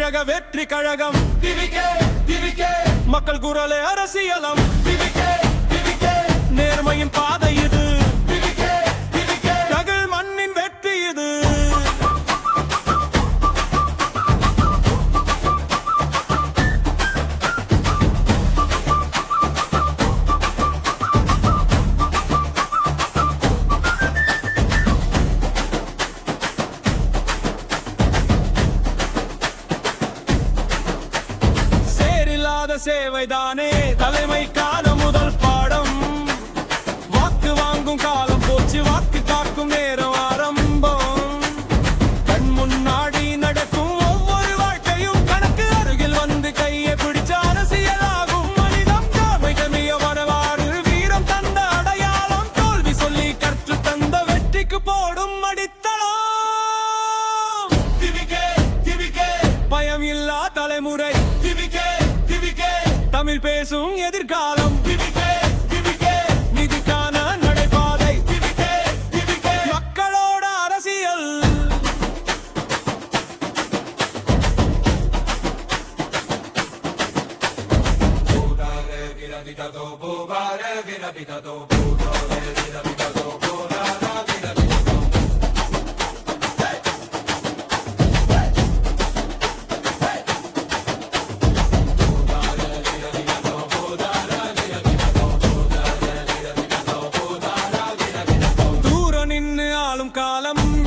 தமிழக வெற்றி கழகம் மக்கள் குரலே அரசியலம் நேர்மையின் பாதை இது தகிழ் மண்ணின் வெற்றி இது சேவைதானே தலைமைக்கான முதல் பாடம் வாக்கு வாங்கும் காலம் போச்சு வாக்கு காக்கும் நேரம் ஆரம்பம் கண் முன்னாடி நடக்கும் ஒவ்வொரு வாழ்க்கையும் கணக்கு அருகில் வந்து கையை பிடிச்ச அரசியலாகும் மனிதம் தாமைய வரலாறு வீரம் தந்த அடையாளம் தோல்வி சொல்லி கற்று தந்த வெற்றிக்கு போடும் அடித்தளம் பயம் இல்லா தலைமுறை தமிழ் பேசும் எதிர்காலம் நிதிக்கான நடைபாதை மக்களோட அரசியல் காலம்